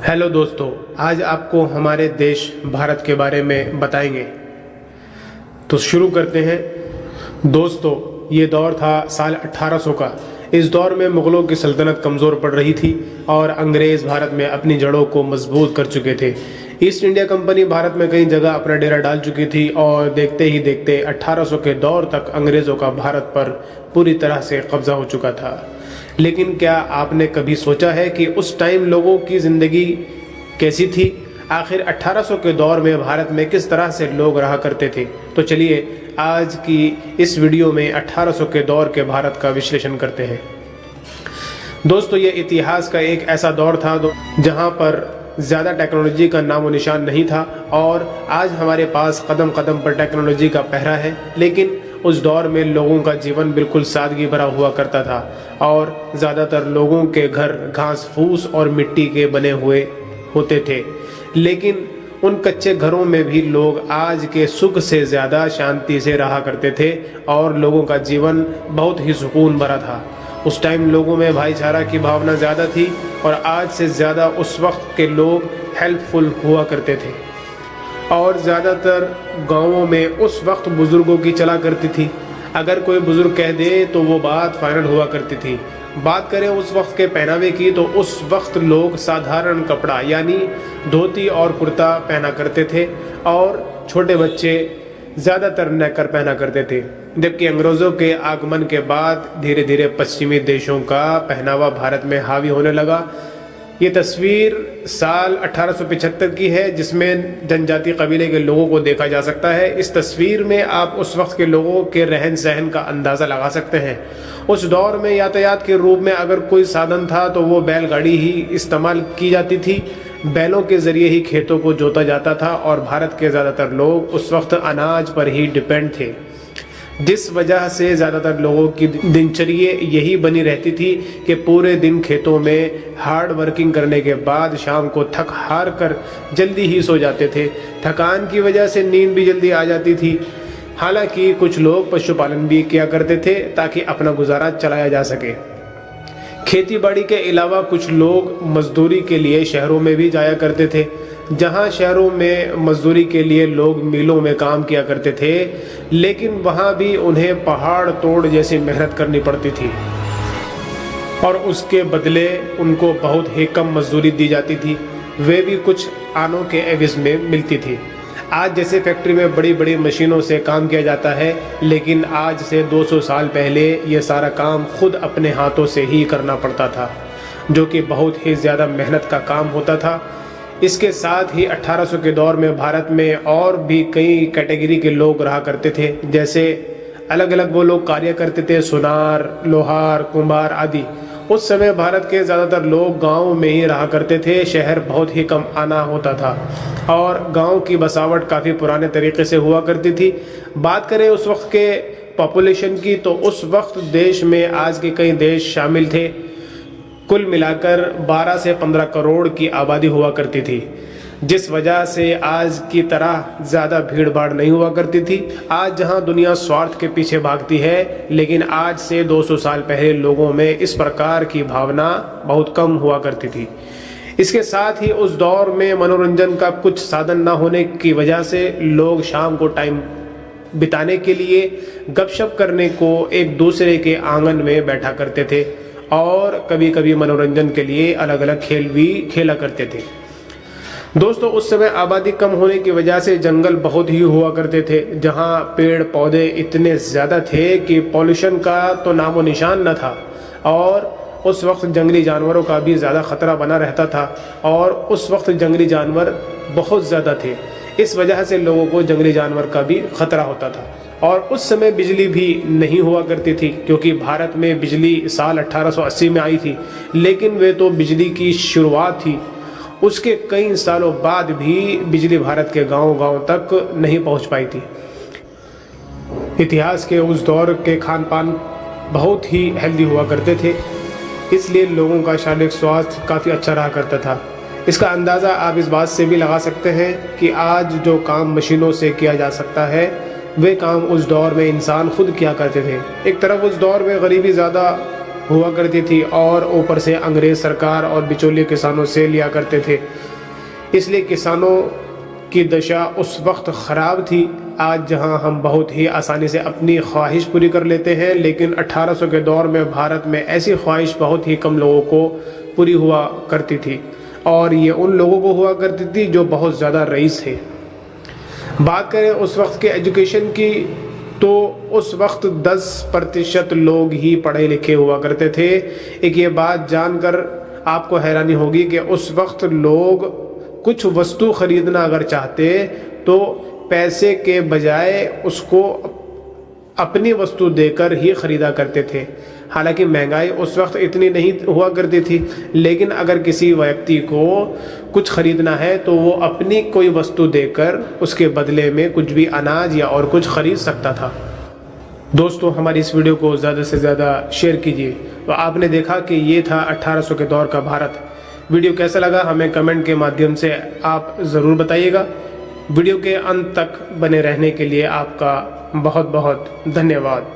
Hello दोस्तों, आज आपको हमारे देश भारत के बारे में बताएंगे। तो शुरू करते हैं। दोस्तों, ये दौर था साल 1800 का। इस दौर में मुग़लों की सल्तनत कमज़ोर पड़ रही थी और अंग्रेज़ भारत में अपनी जड़ों को मजबूत कर चुके थे। ईस्ट इंडिया कंपनी भारत में कई जगह अपना डेरा डाल चुकी थी और देखते ही देखते 1800 के दौर तक अंग्रेज़ों का भारत पर पूरी तरह से कब्ज़ा हो चुका था। लेकिन क्या आपने कभी सोचा है कि उस टाइम लोगों की ज़िंदगी कैसी थी? आखिर 1800 के दौर में भारत में किस तरह से लोग रहा करते थे? तो चलिए आज की इस वीडियो में 1800 के दौर के भारत का विश्लेषण करते हैं। दोस्तों, ये इतिहास का एक ऐसा दौर था जहां पर ज़्यादा टेक्नोलॉजी का नामो निशान नहीं था और आज हमारे पास कदम कदम पर टेक्नोलॉजी का पहरा है। लेकिन उस दौर में लोगों का जीवन बिल्कुल सादगी भरा हुआ करता था और ज़्यादातर लोगों के घर घास फूस और मिट्टी के बने हुए होते थे। लेकिन उन कच्चे घरों में भी लोग आज के सुख से ज़्यादा शांति से रहा करते थे और लोगों का जीवन बहुत ही सुकून भरा था। उस टाइम लोगों में भाईचारा की भावना ज़्यादा थी और आज से ज़्यादा उस वक्त के लोग हेल्पफुल हुआ करते थे और ज़्यादातर गांवों में उस वक्त बुज़ुर्गों की चला करती थी। अगर कोई बुज़ुर्ग कह दे तो वो बात फाइनल हुआ करती थी। बात करें उस वक्त के पहनावे की तो उस वक्त लोग साधारण कपड़ा यानी धोती और कुर्ता पहना करते थे और छोटे बच्चे ज़्यादातर नेकर पहना करते थे। जबकि अंग्रेज़ों के आगमन के बाद धीरे धीरे पश्चिमी देशों का पहनावा भारत में हावी होने लगा। ये तस्वीर साल 1875 की है जिसमें जनजाति कबीले के लोगों को देखा जा सकता है। इस तस्वीर में आप उस वक्त के लोगों के रहन सहन का अंदाज़ा लगा सकते हैं। उस दौर में यातायात के रूप में अगर कोई साधन था तो वो बैलगाड़ी ही इस्तेमाल की जाती थी। बैलों के ज़रिए ही खेतों को जोता जाता था और भारत के ज़्यादातर लोग उस वक्त अनाज पर ही डिपेंड थे, जिस वजह से ज़्यादातर लोगों की दिनचर्या यही बनी रहती थी कि पूरे दिन खेतों में हार्ड वर्किंग करने के बाद शाम को थक हार कर जल्दी ही सो जाते थे। थकान की वजह से नींद भी जल्दी आ जाती थी। हालांकि कुछ लोग पशुपालन भी किया करते थे ताकि अपना गुजारा चलाया जा सके। खेती बाड़ी के अलावा कुछ लोग मजदूरी के लिए शहरों में भी जाया करते थे, जहां शहरों में मजदूरी के लिए लोग मिलों में काम किया करते थे। लेकिन वहां भी उन्हें पहाड़ तोड़ जैसी मेहनत करनी पड़ती थी और उसके बदले उनको बहुत ही कम मजदूरी दी जाती थी, वे भी कुछ आनों के एवज में मिलती थी। आज जैसे फैक्ट्री में बड़ी बड़ी मशीनों से काम किया जाता है, लेकिन आज से 200 साल पहले ये सारा काम खुद अपने हाथों से ही करना पड़ता था, जो कि बहुत ही ज़्यादा मेहनत का काम होता था। इसके साथ ही 1800 के दौर में भारत में और भी कई कैटेगरी के लोग रहा करते थे। जैसे अलग अलग वो लोग कार्य करते थे, सुनार, लोहार, कुम्हार आदि। उस समय भारत के ज़्यादातर लोग गाँव में ही रहा करते थे। शहर बहुत ही कम आना होता था और गाँव की बसावट काफ़ी पुराने तरीके से हुआ करती थी। बात करें उस वक्त के पॉपुलेशन की तो उस वक्त देश में आज के कई देश शामिल थे। कुल मिलाकर 12 से 15 करोड़ की आबादी हुआ करती थी, जिस वजह से आज की तरह ज़्यादा भीड़ भाड़ नहीं हुआ करती थी। आज जहां दुनिया स्वार्थ के पीछे भागती है, लेकिन आज से 200 साल पहले लोगों में इस प्रकार की भावना बहुत कम हुआ करती थी। इसके साथ ही उस दौर में मनोरंजन का कुछ साधन न होने की वजह से लोग शाम को टाइम बिताने के लिए गपशप करने को एक दूसरे के आंगन में बैठा करते थे और कभी कभी मनोरंजन के लिए अलग अलग खेल भी खेला करते थे। दोस्तों, उस समय आबादी कम होने की वजह से जंगल बहुत ही हुआ करते थे, जहां पेड़ पौधे इतने ज़्यादा थे कि पॉल्यूशन का तो नामो निशान न था और उस वक्त जंगली जानवरों का भी ज़्यादा ख़तरा बना रहता था और उस वक्त जंगली जानवर बहुत ज़्यादा थे। इस वजह से लोगों को जंगली जानवर का भी ख़तरा होता था। और उस समय बिजली भी नहीं हुआ करती थी, क्योंकि भारत में बिजली साल 1880 में आई थी, लेकिन वे तो बिजली की शुरुआत थी। उसके कई सालों बाद भी बिजली भारत के गांव-गांव तक नहीं पहुंच पाई थी। इतिहास के उस दौर के खान पान बहुत ही हेल्दी हुआ करते थे, इसलिए लोगों का शारीरिक स्वास्थ्य काफ़ी अच्छा रहा करता था। इसका अंदाज़ा आप इस बात से भी लगा सकते हैं कि आज जो काम मशीनों से किया जा सकता है, वे काम उस दौर में इंसान खुद किया करते थे। एक तरफ उस दौर में गरीबी ज़्यादा हुआ करती थी और ऊपर से अंग्रेज सरकार और बिचौलिए किसानों से लिया करते थे। इसलिए किसानों की दशा उस वक्त ख़राब थी। आज जहां हम बहुत ही आसानी से अपनी ख्वाहिश पूरी कर लेते हैं, लेकिन 1800 के दौर में भारत में ऐसी ख्वाहिश बहुत ही कम लोगों को पूरी हुआ करती थी, और ये उन लोगों को हुआ करती थी जो बहुत ज़्यादा रईस थे। बात करें उस वक्त के एजुकेशन की, तो उस वक्त 10% लोग ही पढ़े लिखे हुआ करते थे। एक ये बात जानकर आपको हैरानी होगी कि उस वक्त लोग कुछ वस्तु खरीदना अगर चाहते तो पैसे के बजाय उसको अपनी वस्तु देकर ही खरीदा करते थे। हालांकि महंगाई उस वक्त इतनी नहीं हुआ करती थी, लेकिन अगर किसी व्यक्ति को कुछ खरीदना है तो वो अपनी कोई वस्तु देकर उसके बदले में कुछ भी अनाज या और कुछ खरीद सकता था। दोस्तों, हमारी इस वीडियो को ज़्यादा से ज़्यादा शेयर कीजिए। तो आपने देखा कि ये था 1800 के दौर का भारत। वीडियो कैसा लगा हमें कमेंट के माध्यम से आप ज़रूर बताइएगा। वीडियो के अंत तक बने रहने के लिए आपका बहुत बहुत धन्यवाद।